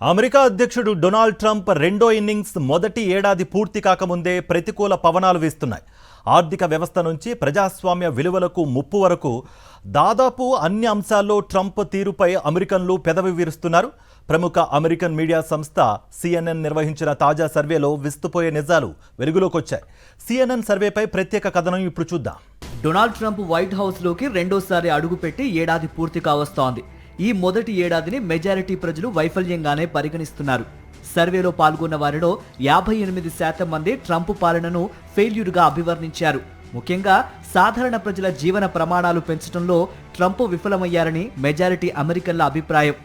America అధ్యక్షుడు Donald Trump రెండో innings మొదటి ఏడాది పూర్తి కాకముందే ప్రతికూల పవనాలు వీస్తున్నాయి. ఆర్థిక వ్యవస్థ నుంచి ప్రజాస్వామ్య విలువలకు ముప్పు వరకు దాదాపు అన్ని అంశాల్లో ట్రంప్ తీరుపై అమెరికన్లు పెదవి విరుస్తున్నారు. ప్రముఖ అమెరికన్ మీడియా సంస్థ CNN నిర్వహించిన తాజా సర్వేలో విస్తుపోయే నిజాలు వెలుగులోకి వచ్చాయి. CNN సర్వేపై ప్రత్యేక కథనం ఇప్పుడు చూద్దాం. డొనాల్డ్ ట్రంప్ వైట్ హౌస్లోకి రెండోసారి అడుగుపెట్టి ఏడాది పూర్తి కావస్తోంది. ఈ మొదటి ఏడాదిని మెజారిటీ ప్రజలు వైఫల్యంగానే పరిగణిస్తున్నారు. సర్వేలో పాల్గొన్న వారిలో 58% మంది ట్రంప్ పాలనను ఫెయిల్యూర్గా అభివర్ణించారు. ముఖ్యంగా సాధారణ ప్రజల జీవన ప్రమాణాలు పెంచడంలో ట్రంప్ విఫలమయ్యారని మెజారిటీ అమెరికన్ల అభిప్రాయం.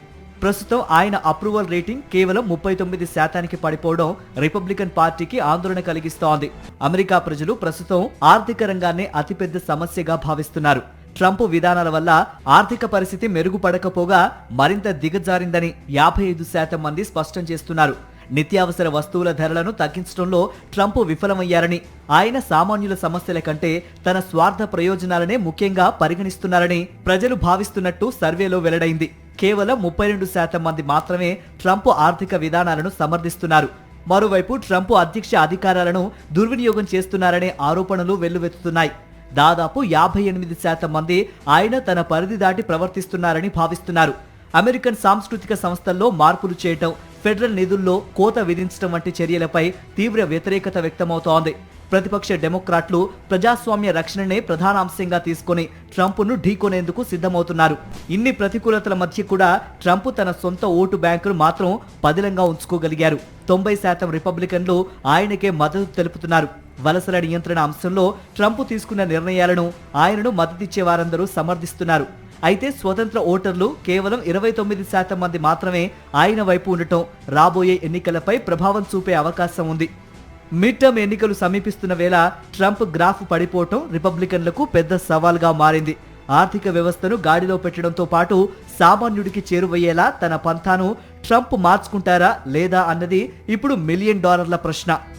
ప్రస్తుతం ఆయన అప్రూవల్ రేటింగ్ కేవలం 39%కి పడిపోవడం రిపబ్లికన్ పార్టీకి ఆందోళన కలిగిస్తోంది. అమెరికా ప్రజలు ప్రస్తుతం ఆర్థిక రంగాన్ని అతిపెద్ద సమస్యగా భావిస్తున్నారు. ట్రంప్ విధానాల వల్ల ఆర్థిక పరిస్థితి మెరుగుపడకపోగా మరింత దిగజారిందని 55% మంది స్పష్టం చేస్తున్నారు. నిత్యావసర వస్తువుల ధరలను తగ్గించడంలో ట్రంప్ విఫలమయ్యారని, ఆయన సామాన్యుల సమస్యల కంటే తన స్వార్థ ప్రయోజనాలనే ముఖ్యంగా పరిగణిస్తున్నారని ప్రజలు భావిస్తున్నట్టు సర్వేలో వెల్లడైంది. కేవలం 32% మంది మాత్రమే ట్రంప్ ఆర్థిక విధానాలను సమర్థిస్తున్నారు. మరోవైపు ట్రంప్ అధ్యక్ష అధికారాలను దుర్వినియోగం చేస్తున్నారనే ఆరోపణలు వెల్లువెత్తుతున్నాయి. దాదాపు 58% మంది ఆయన తన పరిధి దాటి ప్రవర్తిస్తున్నారని భావిస్తున్నారు. అమెరికన్ సాంస్కృతిక సంస్థల్లో మార్పులు చేయటం, ఫెడరల్ నిధుల్లో కోత విధించడం వంటి చర్యలపై తీవ్ర వ్యతిరేకత వ్యక్తమవుతోంది. ప్రతిపక్ష డెమోక్రాట్లు ప్రజాస్వామ్య రక్షణనే ప్రధాన అంశంగా తీసుకుని ట్రంప్ను ఢీకొనేందుకు సిద్ధమవుతున్నారు. ఇన్ని ప్రతికూలతల మధ్య కూడా ట్రంప్ తన సొంత ఓటు బ్యాంకును మాత్రం పదిలంగా ఉంచుకోగలిగారు. 90% రిపబ్లికన్లు ఆయనకే మద్దతు తెలుపుతున్నారు. వలసల నియంత్రణ అంశంలో ట్రంప్ తీసుకున్న నిర్ణయాలను ఆయనను మద్దతిచ్చే వారందరూ సమర్థిస్తున్నారు. అయితే స్వతంత్ర ఓటర్లు కేవలం 29% మంది మాత్రమే ఆయన వైపు ఉండటం రాబోయే ఎన్నికలపై ప్రభావం చూపే అవకాశం ఉంది. మిడ్ టర్మ్ ఎన్నికలు సమీపిస్తున్న వేళ ట్రంప్ గ్రాఫ్ పడిపోవటం రిపబ్లికన్లకు పెద్ద సవాల్గా మారింది. ఆర్థిక వ్యవస్థను గాడిలో పెట్టడంతో పాటు సామాన్యుడికి చేరువయ్యేలా తన పంథాను ట్రంప్ మార్చుకుంటారా లేదా అన్నది ఇప్పుడు $1 మిలియన్ ప్రశ్న.